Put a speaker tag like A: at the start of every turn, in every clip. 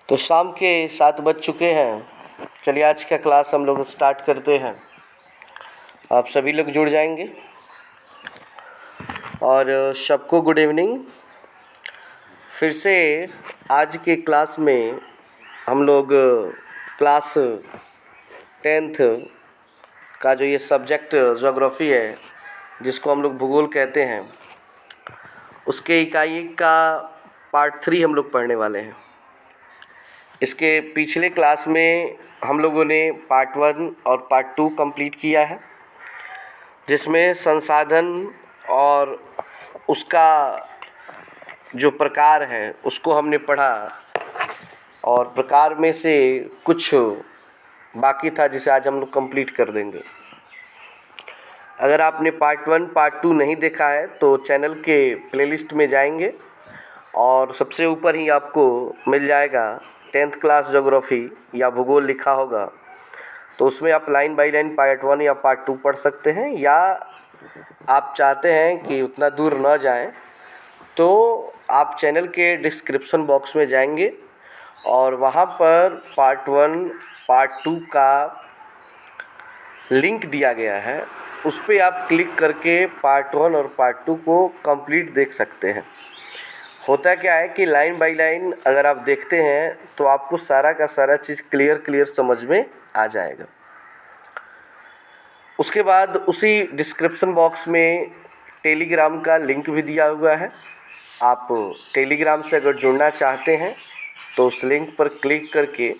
A: तो शाम के 7 बज चुके हैं। चलिए आज का क्लास हम लोग स्टार्ट करते हैं। आप सभी लोग जुड़ जाएंगे और सबको गुड इवनिंग। फिर से आज के क्लास में हम लोग क्लास 10th का जो ये सब्जेक्ट ज्योग्राफी है, जिसको हम लोग भूगोल कहते हैं, उसके इकाई का पार्ट 3 हम लोग पढ़ने वाले हैं। इसके पिछले क्लास में हम लोगों ने पार्ट 1 और पार्ट 2 कंप्लीट किया है, जिसमें संसाधन और उसका जो प्रकार है उसको हमने पढ़ा, और प्रकार में से कुछ बाकी था जिसे आज हम लोग कंप्लीट कर देंगे। अगर आपने पार्ट 1 पार्ट 2 नहीं देखा है तो चैनल के प्लेलिस्ट में जाएंगे और सबसे ऊपर ही आपको मिल जाएगा 10th क्लास ज्योग्राफी या भूगोल लिखा होगा। तो उसमें आप लाइन बाय लाइन पार्ट 1 या पार्ट 2 पढ़ सकते हैं, या आप चाहते हैं कि उतना दूर न जाएं तो आप चैनल के डिस्क्रिप्शन बॉक्स में जाएंगे और वहाँ पर पार्ट 1 पार्ट 2 का लिंक दिया गया है, उस पर आप क्लिक करके पार्ट 1 और पार्ट 2 को कंप्लीट देख सकते हैं। होता क्या है कि लाइन बाय लाइन अगर आप देखते हैं तो आपको सारा का सारा चीज़ क्लियर समझ में आ जाएगा। उसके बाद उसी डिस्क्रिप्शन बॉक्स में टेलीग्राम का लिंक भी दिया हुआ है। आप टेलीग्राम से अगर जुड़ना चाहते हैं तो उस लिंक पर क्लिक करके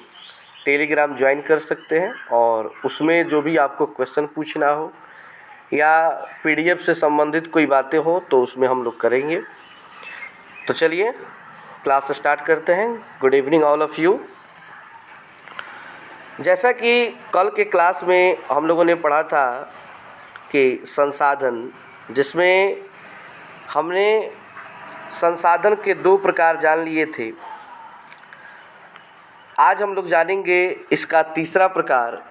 A: टेलीग्राम ज्वाइन कर सकते हैं, और उसमें जो भी आपको क्वेश्चन पूछना हो या पीडीएफ से संबंधित कोई बातें हो तो उसमें हम लोग करेंगे। तो चलिए क्लास स्टार्ट करते हैं। Good evening all of you. जैसा कि कल के क्लास में हम लोगों ने पढ़ा था कि संसाधन, जिसमें हमने संसाधन के 2 प्रकार जान लिए थे। आज हम लोग जानेंगे इसका तीसरा प्रकार,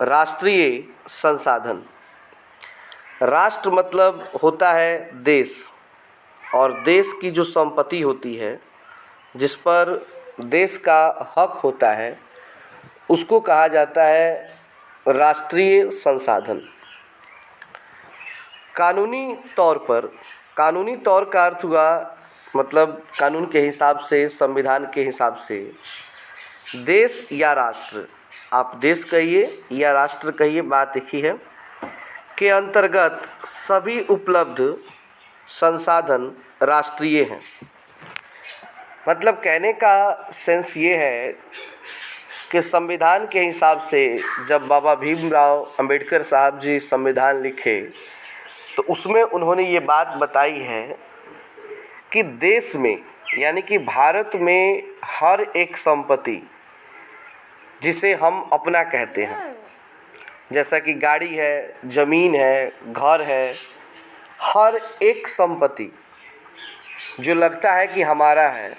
A: राष्ट्रीय संसाधन। राष्ट्र मतलब होता है देश, और देश की जो संपत्ति होती है, जिस पर देश का हक होता है, उसको कहा जाता है राष्ट्रीय संसाधन। कानूनी तौर का अर्थ हुआ, मतलब कानून के हिसाब से, संविधान के हिसाब से देश या राष्ट्र, आप देश कहिए या राष्ट्र कहिए, बात एक ही है, के अंतर्गत सभी उपलब्ध संसाधन राष्ट्रीय हैं। मतलब कहने का सेंस ये है कि संविधान के हिसाब से जब बाबा भीमराव अंबेडकर साहब जी संविधान लिखे तो उसमें उन्होंने ये बात बताई है कि देश में, यानी कि भारत में, हर एक संपत्ति जिसे हम अपना कहते हैं, जैसा कि गाड़ी है, ज़मीन है, घर है, हर एक संपत्ति जो लगता है कि हमारा है,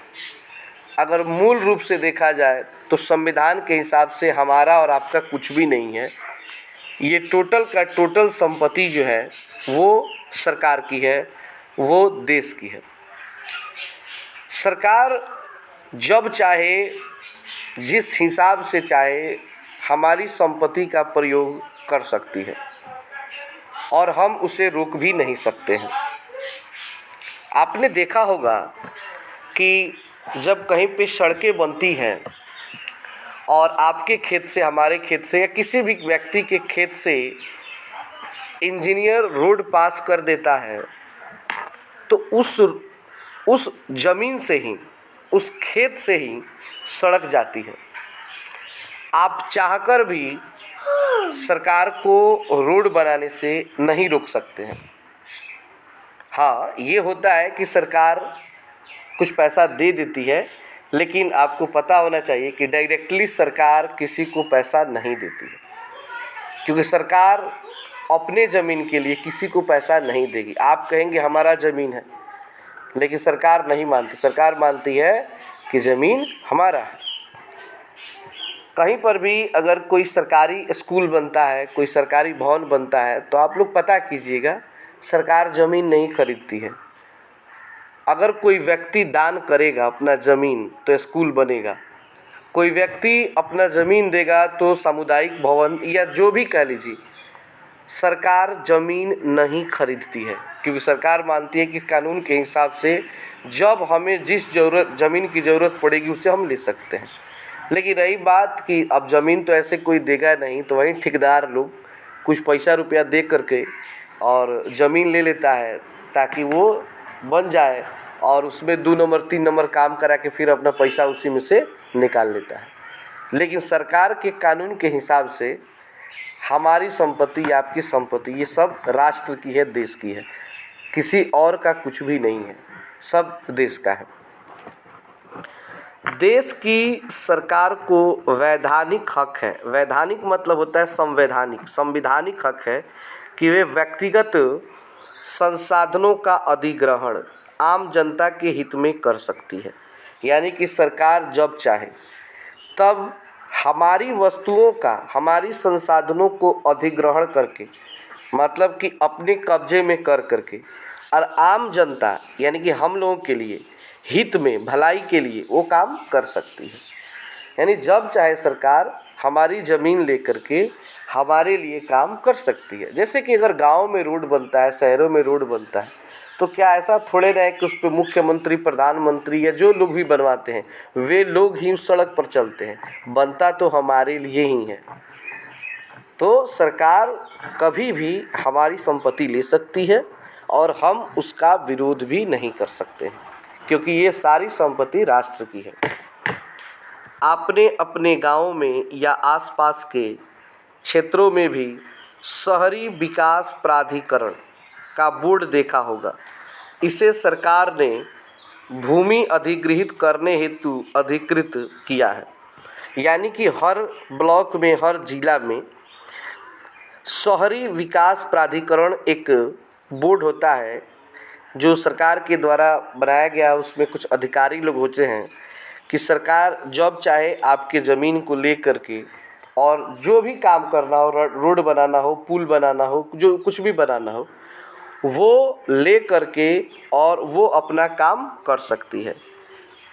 A: अगर मूल रूप से देखा जाए तो संविधान के हिसाब से हमारा और आपका कुछ भी नहीं है। ये टोटल का टोटल संपत्ति जो है वो सरकार की है, वो देश की है। सरकार जब चाहे, जिस हिसाब से चाहे, हमारी संपत्ति का प्रयोग कर सकती है और हम उसे रोक भी नहीं सकते हैं। आपने देखा होगा कि जब कहीं पे सड़कें बनती हैं और आपके खेत से, हमारे खेत से, या किसी भी व्यक्ति के खेत से इंजीनियर रोड पास कर देता है तो उस ज़मीन से ही, उस खेत से ही सड़क जाती है। आप चाहकर भी सरकार को रोड बनाने से नहीं रोक सकते हैं। हाँ, ये होता है कि सरकार कुछ पैसा दे देती है, लेकिन आपको पता होना चाहिए कि डायरेक्टली सरकार किसी को पैसा नहीं देती है, क्योंकि सरकार अपने ज़मीन के लिए किसी को पैसा नहीं देगी। आप कहेंगे हमारा ज़मीन है, लेकिन सरकार नहीं मानती। सरकार मानती है कि ज़मीन हमारा है। कहीं पर भी अगर कोई सरकारी स्कूल बनता है, कोई सरकारी भवन बनता है, तो आप लोग पता कीजिएगा, सरकार ज़मीन नहीं खरीदती है। अगर कोई व्यक्ति दान करेगा अपना ज़मीन तो स्कूल बनेगा, कोई व्यक्ति अपना ज़मीन देगा तो सामुदायिक भवन या जो भी कह लीजिए, सरकार ज़मीन नहीं खरीदती है, क्योंकि सरकार मानती है कि कानून के हिसाब से जब हमें जिस ज़मीन की ज़रूरत पड़ेगी उससे हम ले सकते हैं। लेकिन रही बात कि अब ज़मीन तो ऐसे कोई देगा नहीं, तो वहीं ठेकेदार लोग कुछ पैसा रुपया दे करके और ज़मीन ले लेता है ताकि वो बन जाए और उसमें 2 नंबर 3 नंबर काम करा के फिर अपना पैसा उसी में से निकाल लेता है। लेकिन सरकार के कानून के हिसाब से हमारी संपत्ति, आपकी संपत्ति, ये सब राष्ट्र की है, देश की है, किसी और का कुछ भी नहीं है, सब देश का है। देश की सरकार को वैधानिक हक है, वैधानिक मतलब होता है संवैधानिक, संविधानिक हक है कि वे व्यक्तिगत संसाधनों का अधिग्रहण आम जनता के हित में कर सकती है। यानी कि सरकार जब चाहे तब हमारी वस्तुओं का, हमारी संसाधनों को अधिग्रहण करके, मतलब कि अपने कब्जे में कर करके, और आम जनता यानी कि हम लोगों के लिए हित में, भलाई के लिए वो काम कर सकती है। यानी जब चाहे सरकार हमारी ज़मीन लेकर के हमारे लिए काम कर सकती है। जैसे कि अगर गांव में रोड बनता है, शहरों में रोड बनता है, तो क्या ऐसा थोड़े ना है कि उस पर मुख्यमंत्री, प्रधानमंत्री या जो लोग भी बनवाते हैं वे लोग ही उस सड़क पर चलते हैं, बनता तो हमारे लिए ही है। तो सरकार कभी भी हमारी संपत्ति ले सकती है और हम उसका विरोध भी नहीं कर सकते हैं, क्योंकि ये सारी संपत्ति राष्ट्र की है। आपने अपने गांव में या आसपास के क्षेत्रों में भी शहरी विकास प्राधिकरण का बोर्ड देखा होगा। इसे सरकार ने भूमि अधिग्रहित करने हेतु अधिकृत किया है। यानी कि हर ब्लॉक में, हर जिला में शहरी विकास प्राधिकरण एक बोर्ड होता है जो सरकार के द्वारा बनाया गया। उसमें कुछ अधिकारी लोग होते हैं कि सरकार जब चाहे आपके ज़मीन को ले करके और जो भी काम करना हो, रोड बनाना हो, पुल बनाना हो, जो कुछ भी बनाना हो, वो ले करके और वो अपना काम कर सकती है।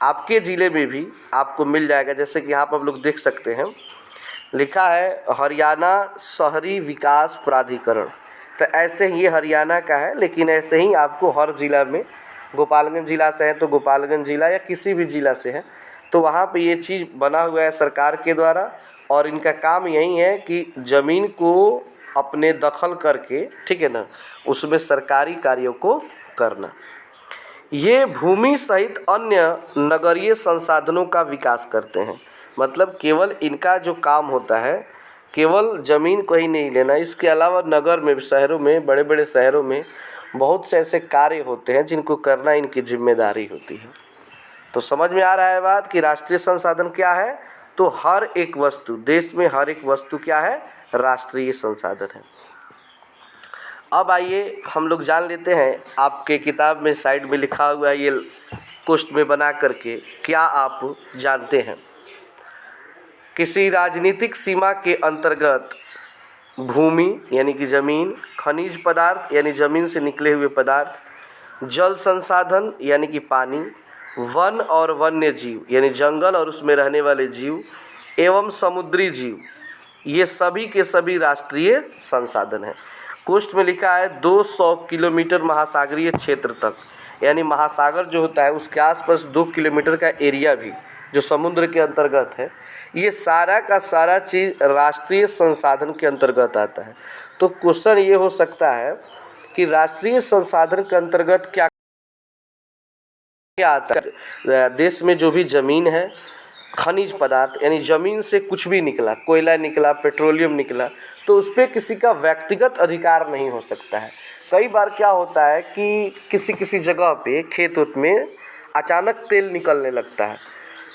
A: आपके ज़िले में भी आपको मिल जाएगा, जैसे कि यहाँ पर आप लोग देख सकते हैं, लिखा है हरियाणा शहरी विकास प्राधिकरण। तो ऐसे ही ये हरियाणा का है, लेकिन ऐसे ही आपको हर ज़िला में, गोपालगंज ज़िला से है तो गोपालगंज ज़िला या किसी भी ज़िला से है तो वहाँ पे ये चीज़ बना हुआ है सरकार के द्वारा। और इनका काम यही है कि ज़मीन को अपने दखल करके, ठीक है ना, उसमें सरकारी कार्यों को करना। ये भूमि सहित अन्य नगरीय संसाधनों का विकास करते हैं। मतलब केवल इनका जो काम होता है केवल ज़मीन को ही नहीं लेना, इसके अलावा नगर में, शहरों में, बड़े बड़े शहरों में बहुत से ऐसे कार्य होते हैं जिनको करना इनकी जिम्मेदारी होती है। तो समझ में आ रहा है बात कि राष्ट्रीय संसाधन क्या है? तो हर एक वस्तु, देश में हर एक वस्तु क्या है? राष्ट्रीय संसाधन है। अब आइए हम लोग जान लेते हैं, आपके किताब में साइड में लिखा हुआ है ये कोष्ठ में बना करके, क्या आप जानते हैं किसी राजनीतिक सीमा के अंतर्गत भूमि यानी कि ज़मीन, खनिज पदार्थ यानी ज़मीन से निकले हुए पदार्थ, जल संसाधन यानी कि पानी, वन और वन्य जीव यानी जंगल और उसमें रहने वाले जीव, एवं समुद्री जीव, ये सभी के सभी राष्ट्रीय संसाधन हैं। कोष्ठ में लिखा है 200 किलोमीटर महासागरीय क्षेत्र तक, यानी महासागर जो होता है उसके आसपास 2 किलोमीटर का एरिया भी जो समुद्र के अंतर्गत है, ये सारा का सारा चीज़ राष्ट्रीय संसाधन के अंतर्गत आता है। तो क्वेश्चन ये हो सकता है कि राष्ट्रीय संसाधन के अंतर्गत क्या क्या आता है? देश में जो भी ज़मीन है, खनिज पदार्थ यानी ज़मीन से कुछ भी निकला, कोयला निकला, पेट्रोलियम निकला, तो उस पर किसी का व्यक्तिगत अधिकार नहीं हो सकता है। कई बार क्या होता है कि किसी किसी जगह पे खेत में अचानक तेल निकलने लगता है,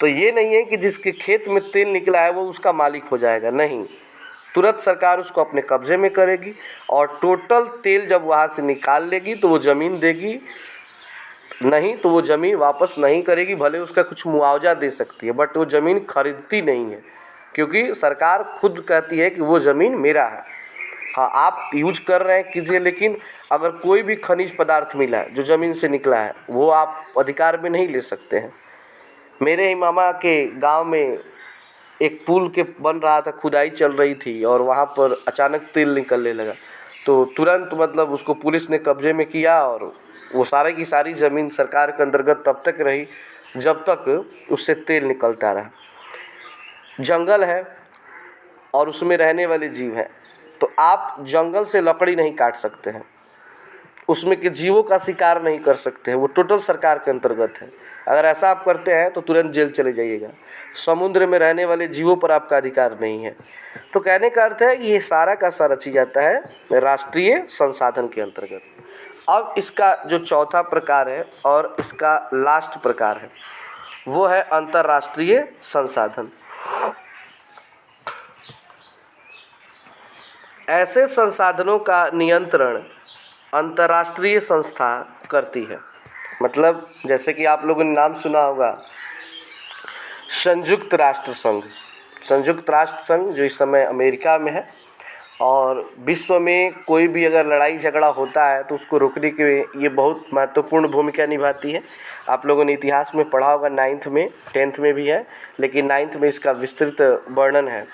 A: तो ये नहीं है कि जिसके खेत में तेल निकला है वो उसका मालिक हो जाएगा, नहीं, तुरंत सरकार उसको अपने कब्जे में करेगी और टोटल तेल जब वहाँ से निकाल लेगी तो वो ज़मीन देगी, नहीं तो वो ज़मीन वापस नहीं करेगी। भले उसका कुछ मुआवजा दे सकती है बट वो ज़मीन खरीदती नहीं है, क्योंकि सरकार खुद कहती है कि वो ज़मीन मेरा है। हाँ, आप यूज कर रहे हैं कीजिए, लेकिन अगर कोई भी खनिज पदार्थ मिला है जो ज़मीन से निकला है वो आप अधिकार में नहीं ले सकते हैं। मेरे ही मामा के गांव में एक पुल के बन रहा था, खुदाई चल रही थी और वहाँ पर अचानक तेल निकलने लगा, तो तुरंत मतलब उसको पुलिस ने कब्जे में किया और वो सारे की सारी ज़मीन सरकार के अंतर्गत तब तक रही जब तक उससे तेल निकलता रहा। जंगल है और उसमें रहने वाले जीव हैं, तो आप जंगल से लकड़ी नहीं काट सकते हैं, उसमें के जीवों का शिकार नहीं कर सकते हैं, वो टोटल सरकार के अंतर्गत है। अगर ऐसा आप करते हैं तो तुरंत जेल चले जाइएगा। समुद्र में रहने वाले जीवों पर आपका अधिकार नहीं है। तो कहने का अर्थ है कि ये सारा का सारा चीज़ आता है राष्ट्रीय संसाधन के अंतर्गत। अब इसका जो चौथा प्रकार है और इसका लास्ट प्रकार है वो है अंतर्राष्ट्रीय संसाधन। ऐसे संसाधनों का नियंत्रण अंतर्राष्ट्रीय संस्था करती है। मतलब जैसे कि आप लोगों ने नाम सुना होगा संयुक्त राष्ट्र संघ। संयुक्त राष्ट्र संघ जो इस समय अमेरिका में है और विश्व में कोई भी अगर लड़ाई झगड़ा होता है तो उसको रोकने के लिए ये बहुत महत्वपूर्ण भूमिका निभाती है। आप लोगों ने इतिहास में पढ़ा होगा, 9th में 10th में भी है, लेकिन 9th में इसका विस्तृत वर्णन है।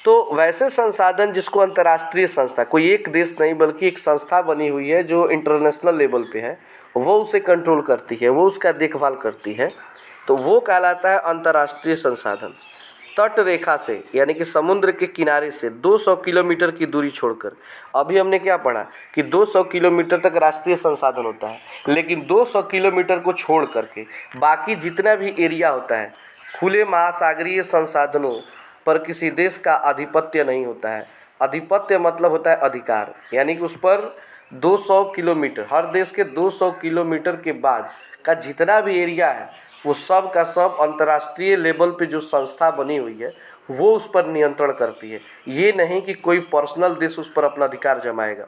A: तो वैसे संसाधन जिसको अंतर्राष्ट्रीय संस्था, कोई एक देश नहीं बल्कि एक संस्था बनी हुई है जो इंटरनेशनल लेवल पे है, वो उसे कंट्रोल करती है, वो उसका देखभाल करती है, तो वो कहलाता है अंतर्राष्ट्रीय संसाधन। तट रेखा से यानी कि समुद्र के किनारे से 200 किलोमीटर की दूरी छोड़कर, अभी हमने क्या पढ़ा कि 200 किलोमीटर तक राष्ट्रीय संसाधन होता है, लेकिन 200 किलोमीटर को छोड़ करके बाकी जितना भी एरिया होता है खुले महासागरीय संसाधनों पर किसी देश का आधिपत्य नहीं होता है। आधिपत्य मतलब होता है अधिकार, यानी कि उस पर 200 किलोमीटर, हर देश के 200 किलोमीटर के बाद का जितना भी एरिया है वो सब का सब अंतर्राष्ट्रीय लेवल पे जो संस्था बनी हुई है वो उस पर नियंत्रण करती है। ये नहीं कि कोई पर्सनल देश उस पर अपना अधिकार जमाएगा।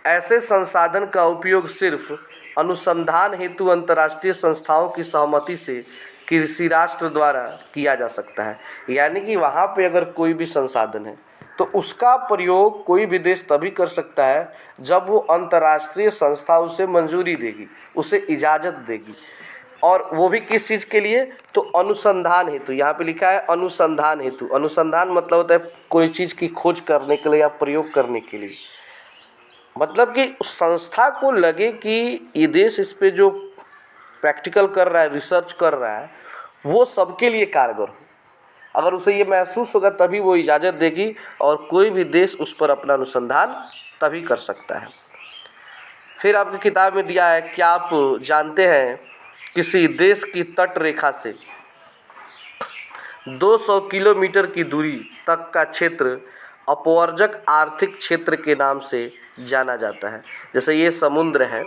A: ऐसे संसाधन का उपयोग सिर्फ अनुसंधान हेतु अंतर्राष्ट्रीय संस्थाओं की सहमति से किसी राष्ट्र द्वारा किया जा सकता है। यानी कि वहाँ पे अगर कोई भी संसाधन है तो उसका प्रयोग कोई भी देश तभी कर सकता है जब वो अंतर्राष्ट्रीय संस्था उसे मंजूरी देगी, उसे इजाज़त देगी। और वो भी किस चीज़ के लिए? तो अनुसंधान हेतु। यहाँ पे लिखा है अनुसंधान हेतु। अनुसंधान मतलब होता है कोई चीज़ की खोज करने के लिए या प्रयोग करने के लिए। मतलब कि उस संस्था को लगे कि ये देश इस पे जो प्रैक्टिकल कर रहा है, रिसर्च कर रहा है, वो सबके लिए कारगर हो। अगर उसे ये महसूस होगा तभी वो इजाज़त देगी और कोई भी देश उस पर अपना अनुसंधान तभी कर सकता है। फिर आपकी किताब में दिया है, क्या आप जानते हैं किसी देश की तट रेखा से 200 किलोमीटर की दूरी तक का क्षेत्र अपवर्जक आर्थिक क्षेत्र के नाम से जाना जाता है। जैसे ये समुद्र है,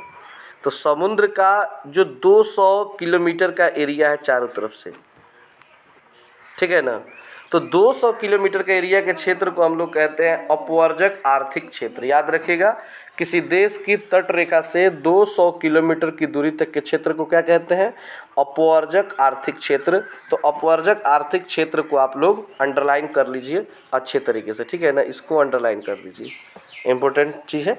A: तो समुद्र का जो 200 किलोमीटर का एरिया है चारों तरफ से, ठीक है ना, तो 200 किलोमीटर के एरिया के क्षेत्र को हम लोग कहते हैं अपवर्जक आर्थिक क्षेत्र। याद रखिएगा, किसी देश की तट रेखा से 200 किलोमीटर की दूरी तक के क्षेत्र को क्या कहते हैं? अपवर्जक आर्थिक क्षेत्र। तो अपवर्जक आर्थिक क्षेत्र को आप लोग अंडरलाइन कर लीजिए अच्छे तरीके से, ठीक है ना, इसको अंडरलाइन कर दीजिए, इम्पोर्टेंट चीज़ है।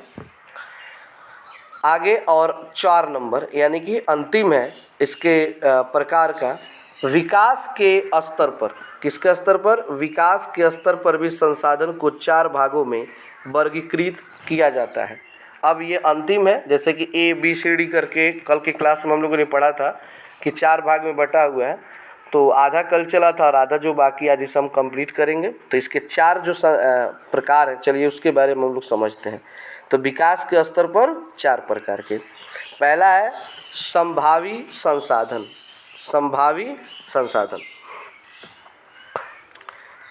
A: आगे और 4 नंबर यानी कि अंतिम है इसके प्रकार का, विकास के स्तर पर। किसके स्तर पर? विकास के स्तर पर भी संसाधन को 4 भागों में वर्गीकृत किया जाता है। अब ये अंतिम है, जैसे कि ABCD करके कल के क्लास में हम लोगों ने पढ़ा था कि 4 भाग में बटा हुआ है, तो आधा कल चला था और आधा जो बाकी आज इसे हम कंप्लीट करेंगे। तो इसके 4 जो प्रकार है, चलिए उसके बारे में हम लोग समझते हैं। तो विकास के स्तर पर 4 प्रकार के। पहला है संभावी संसाधन। संभावी संसाधन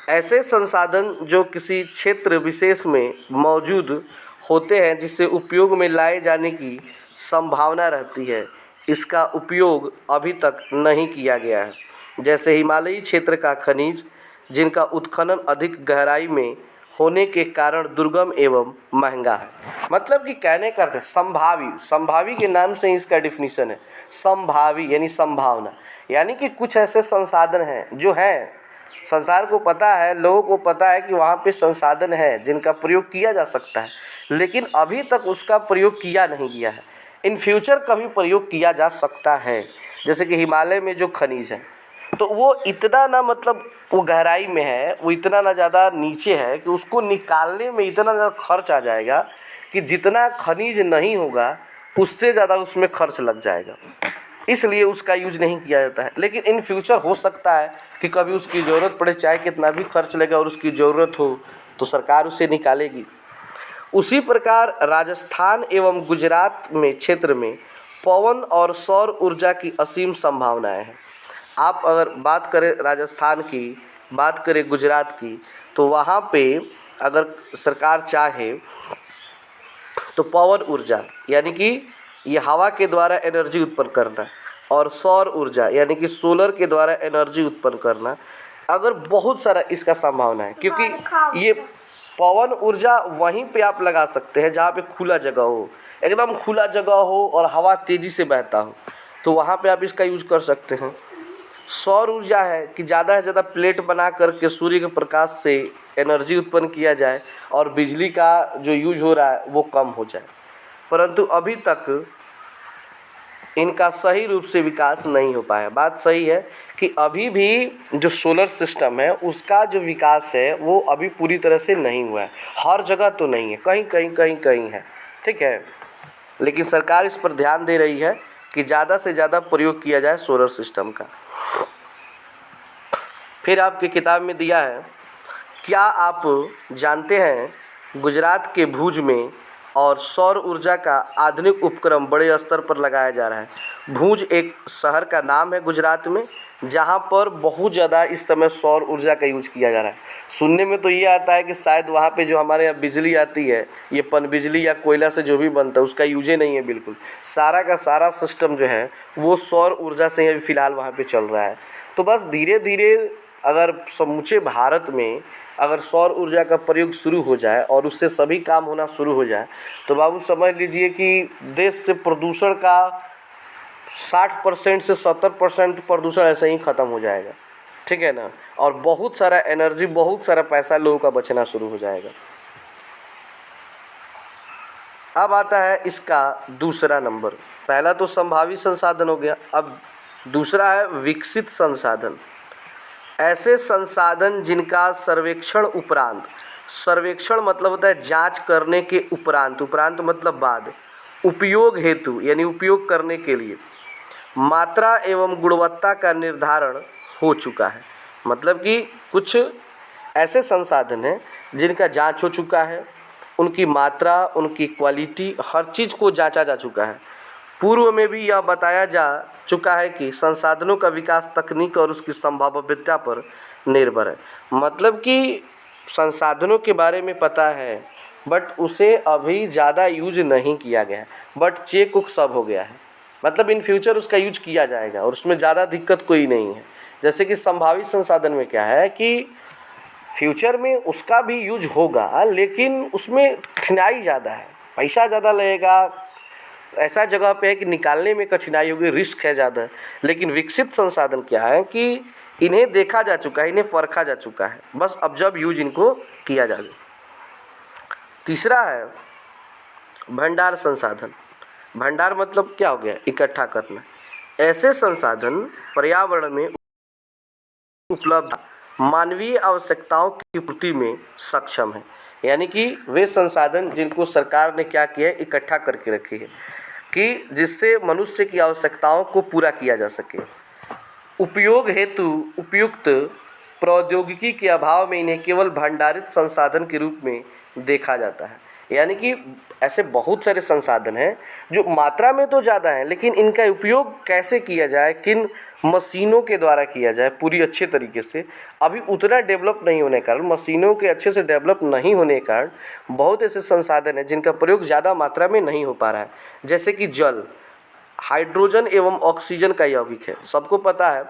A: ऐसे संसाधन जो किसी क्षेत्र विशेष में मौजूद होते हैं जिससे उपयोग में लाए जाने की संभावना रहती है, इसका उपयोग अभी तक नहीं किया गया है। जैसे हिमालयी क्षेत्र का खनिज जिनका उत्खनन अधिक गहराई में होने के कारण दुर्गम एवं महंगा है। मतलब कि कहने का अर्थ है संभावी। संभावी के नाम से इसका डिफिनीशन है संभावी यानी संभावना, यानी कि कुछ ऐसे संसाधन हैं जो हैं, संसार को पता है, लोगों को पता है कि वहाँ पे संसाधन है जिनका प्रयोग किया जा सकता है, लेकिन अभी तक उसका प्रयोग किया नहीं गया है। इन फ्यूचर कभी प्रयोग किया जा सकता है। जैसे कि हिमालय में जो खनिज है तो वो इतना ना मतलब वो गहराई में है, वो इतना ना ज़्यादा नीचे है कि उसको निकालने में इतना ज़्यादा खर्च आ जाएगा कि जितना खनिज नहीं होगा उससे ज़्यादा उसमें खर्च लग जाएगा, इसलिए उसका यूज नहीं किया जाता है। लेकिन इन फ्यूचर हो सकता है कि कभी उसकी ज़रूरत पड़े, चाहे कितना भी खर्च लगे और उसकी ज़रूरत हो तो सरकार उसे निकालेगी। उसी प्रकार राजस्थान एवं गुजरात में क्षेत्र में पवन और सौर ऊर्जा की असीम संभावनाएं हैं। आप अगर बात करें राजस्थान की, बात करें गुजरात की, तो वहाँ पे अगर सरकार चाहे तो पवन ऊर्जा यानी कि ये हवा के द्वारा एनर्जी उत्पन्न करना, और सौर ऊर्जा यानी कि सोलर के द्वारा एनर्जी उत्पन्न करना, अगर बहुत सारा इसका संभावना है, क्योंकि ये पवन ऊर्जा वहीं पे आप लगा सकते हैं जहाँ पे खुला जगह हो, एकदम खुला जगह हो और हवा तेज़ी से बहता हो, तो वहाँ पे आप इसका यूज कर सकते हैं। सौर ऊर्जा है कि ज़्यादा से ज़्यादा प्लेट बना करके सूर्य के प्रकाश से एनर्जी उत्पन्न किया जाए और बिजली का जो यूज हो रहा है वो कम हो जाए, परंतु अभी तक इनका सही रूप से विकास नहीं हो पाया। बात सही है कि अभी भी जो सोलर सिस्टम है उसका जो विकास है वो अभी पूरी तरह से नहीं हुआ है, हर जगह तो नहीं है, कहीं है, ठीक है। लेकिन सरकार इस पर ध्यान दे रही है कि ज़्यादा से ज़्यादा प्रयोग किया जाए सोलर सिस्टम का। फिर आपकी किताब में दिया है, क्या आप जानते हैं गुजरात के भुज में और सौर ऊर्जा का आधुनिक उपक्रम बड़े स्तर पर लगाया जा रहा है। भुज एक शहर का नाम है गुजरात में, जहाँ पर बहुत ज़्यादा इस समय सौर ऊर्जा का यूज किया जा रहा है। सुनने में तो ये आता है कि शायद वहाँ पे जो हमारे यहाँ बिजली आती है, ये पनबिजली या कोयला से जो भी बनता है उसका यूज ही नहीं है बिल्कुल, सारा का सारा सिस्टम जो है वो सौर ऊर्जा से अभी फ़िलहाल वहाँ पे चल रहा है। तो बस धीरे धीरे अगर समूचे भारत में अगर सौर ऊर्जा का प्रयोग शुरू हो जाए और उससे सभी काम होना शुरू हो जाए तो बाबू समझ लीजिए कि देश से प्रदूषण का 60% से 70% प्रदूषण ऐसे ही ख़त्म हो जाएगा, ठीक है ना। और बहुत सारा एनर्जी, बहुत सारा पैसा लोगों का बचना शुरू हो जाएगा। अब आता है इसका दूसरा नंबर। पहला तो संभावित संसाधन हो गया, अब दूसरा है विकसित संसाधन। ऐसे संसाधन जिनका सर्वेक्षण उपरांत, सर्वेक्षण मतलब होता है जांच करने के उपरांत, उपरांत मतलब बाद, उपयोग हेतु यानी उपयोग करने के लिए मात्रा एवं गुणवत्ता का निर्धारण हो चुका है। मतलब कि कुछ ऐसे संसाधन हैं जिनका जांच हो चुका है, उनकी मात्रा, उनकी क्वालिटी, हर चीज़ को जांचा जा चुका है। पूर्व में भी यह बताया जा चुका है कि संसाधनों का विकास तकनीक और उसकी संभाव्यता पर निर्भर है। मतलब कि संसाधनों के बारे में पता है बट उसे अभी ज़्यादा यूज नहीं किया गया है, बट चेक उक सब हो गया है। मतलब इन फ्यूचर उसका यूज किया जाएगा और उसमें ज़्यादा दिक्कत कोई नहीं है। जैसे कि संभावित संसाधन में क्या है कि फ्यूचर में उसका भी यूज होगा लेकिन उसमें कठिनाई ज़्यादा है, पैसा ज़्यादा लगेगा, ऐसा जगह पे है कि निकालने में कठिनाई होगी, रिस्क है ज़्यादा। लेकिन विकसित संसाधन क्या है कि इन्हें देखा जा चुका है, इन्हें परखा जा चुका है, बस अब जब यूज इनको किया जाए। तीसरा है भंडार संसाधन। भंडार मतलब क्या हो गया, इकट्ठा करना। ऐसे संसाधन पर्यावरण में उपलब्ध मानवीय आवश्यकताओं की पूर्ति में सक्षम है। यानी कि वे संसाधन जिनको सरकार ने क्या किया है, इकट्ठा करके रखी है कि जिससे मनुष्य की आवश्यकताओं को पूरा किया जा सके। उपयोग हेतु उपयुक्त प्रौद्योगिकी के अभाव में इन्हें केवल भंडारित संसाधन के रूप में देखा जाता है। यानी कि ऐसे बहुत सारे संसाधन हैं जो मात्रा में तो ज़्यादा हैं, लेकिन इनका उपयोग कैसे किया जाए, किन मशीनों के द्वारा किया जाए पूरी अच्छे तरीके से, अभी उतना डेवलप नहीं होने के कारण, मशीनों के अच्छे से डेवलप नहीं होने के कारण बहुत ऐसे संसाधन हैं जिनका प्रयोग ज़्यादा मात्रा में नहीं हो पा रहा है। जैसे कि जल, हाइड्रोजन एवं ऑक्सीजन का यौगिक है। सबको पता है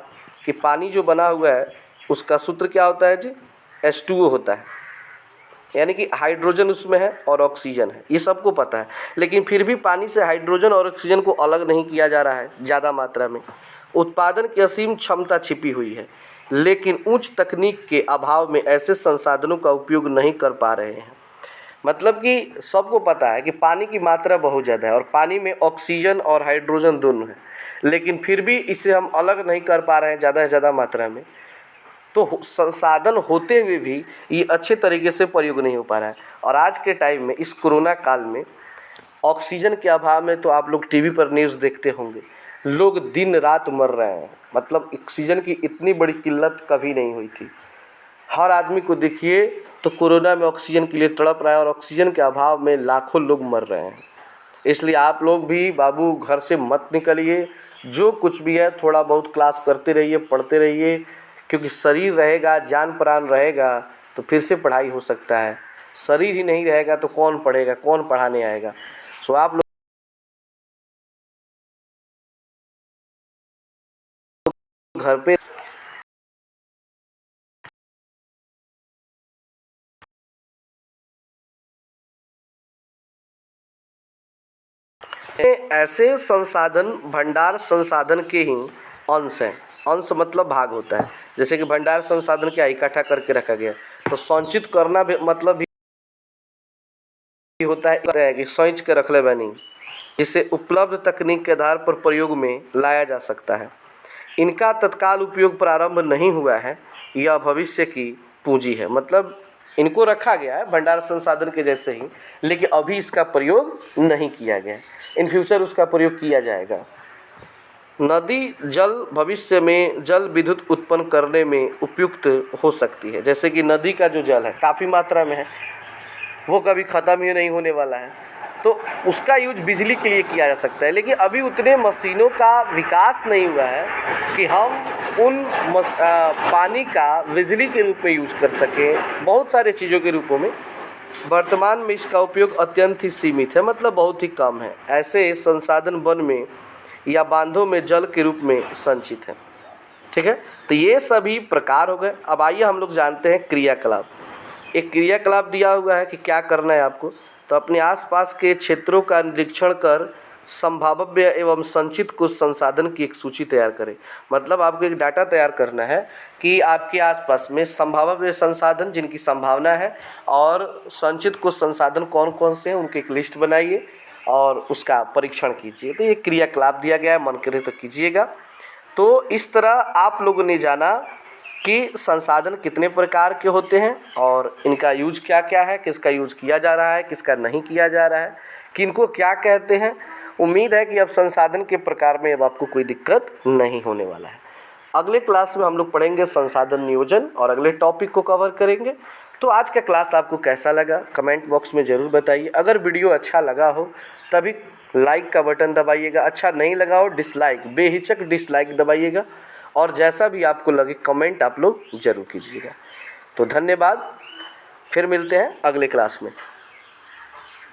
A: कि पानी जो बना हुआ है उसका सूत्र क्या होता है जी, H2O होता है, यानी कि हाइड्रोजन उसमें है और ऑक्सीजन है, ये सबको पता है। लेकिन फिर भी पानी से हाइड्रोजन और ऑक्सीजन को अलग नहीं किया जा रहा है ज़्यादा मात्रा में। उत्पादन की असीम क्षमता छिपी हुई है, लेकिन उच्च तकनीक के अभाव में ऐसे संसाधनों का उपयोग नहीं कर पा रहे हैं। मतलब कि सबको पता है कि पानी की मात्रा बहुत ज़्यादा है और पानी में ऑक्सीजन और हाइड्रोजन दोनों है, लेकिन फिर भी इसे हम अलग नहीं कर पा रहे हैं ज़्यादा से ज़्यादा मात्रा में। तो संसाधन होते हुए भी ये अच्छे तरीके से प्रयोग नहीं हो पा रहा है। और आज के टाइम में इस कोरोना काल में ऑक्सीजन के अभाव में तो आप लोग टीवी पर न्यूज़ देखते होंगे, लोग दिन रात मर रहे हैं। मतलब ऑक्सीजन की इतनी बड़ी किल्लत कभी नहीं हुई थी। हर आदमी को देखिए तो कोरोना में ऑक्सीजन के लिए तड़प रहा है और ऑक्सीजन के अभाव में लाखों लोग मर रहे हैं। इसलिए आप लोग भी बाबू घर से मत निकलिए, जो कुछ भी है थोड़ा बहुत क्लास करते रहिए, पढ़ते रहिए, क्योंकि शरीर रहेगा, जान प्राण रहेगा तो फिर से पढ़ाई हो सकता है। शरीर ही नहीं रहेगा तो कौन पढ़ेगा, कौन पढ़ाने आएगा। सो आप लोग घर पे ऐसे संसाधन भंडार संसाधन के ही अंश हैं। अंश मतलब भाग होता है। जैसे कि भंडार संसाधन क्या इकट्ठा करके रखा गया, तो संचित करना भी मतलब भी होता है कि संच के रख ले बनी, जिसे उपलब्ध तकनीक के आधार पर प्रयोग में लाया जा सकता है। इनका तत्काल उपयोग प्रारंभ नहीं हुआ है, यह भविष्य की पूंजी है। मतलब इनको रखा गया है भंडार संसाधन के जैसे ही, लेकिन अभी इसका प्रयोग नहीं किया गया। इन फ्यूचर उसका प्रयोग किया जाएगा। नदी जल भविष्य में जल विद्युत उत्पन्न करने में उपयुक्त हो सकती है। जैसे कि नदी का जो जल है काफ़ी मात्रा में है, वो कभी ख़त्म ही नहीं होने वाला है, तो उसका यूज बिजली के लिए किया जा सकता है। लेकिन अभी उतने मशीनों का विकास नहीं हुआ है कि हम उन पानी का बिजली के रूप में यूज कर सकें, बहुत सारे चीज़ों के रूपों में। वर्तमान में इसका उपयोग अत्यंत ही सीमित है, मतलब बहुत ही कम है। ऐसे संसाधन वन में या बांधों में जल के रूप में संचित है। ठीक है, तो ये सभी प्रकार हो गए। अब आइए हम लोग जानते हैं क्रियाकलाप। एक क्रियाकलाप दिया हुआ है कि क्या करना है आपको, तो अपने आसपास के क्षेत्रों का निरीक्षण कर संभाव्य एवं संचित कुछ संसाधन की एक सूची तैयार करें। मतलब आपको एक डाटा तैयार करना है कि आपके आसपास में संभाव्य संसाधन जिनकी संभावना है और संचित कुछ संसाधन कौन कौन से हैं, उनकी एक लिस्ट बनाइए और उसका परीक्षण कीजिए। तो ये क्रियाकलाप दिया गया है, मन करे तो कीजिएगा। तो इस तरह आप लोगों ने जाना कि संसाधन कितने प्रकार के होते हैं और इनका यूज क्या क्या है, किसका यूज किया जा रहा है, किसका नहीं किया जा रहा है, किनको क्या कहते हैं। उम्मीद है कि अब संसाधन के प्रकार में अब आपको कोई दिक्कत नहीं होने वाला है। अगले क्लास में हम लोग पढ़ेंगे संसाधन नियोजन और अगले टॉपिक को कवर करेंगे। तो आज का क्लास आपको कैसा लगा कमेंट बॉक्स में ज़रूर बताइए। अगर वीडियो अच्छा लगा हो तभी लाइक का बटन दबाइएगा, अच्छा नहीं लगा हो डिसलाइक, बेहिचक डिसलाइक दबाइएगा। और जैसा भी आपको लगे कमेंट आप लोग ज़रूर कीजिएगा। तो धन्यवाद, फिर मिलते हैं अगले क्लास में।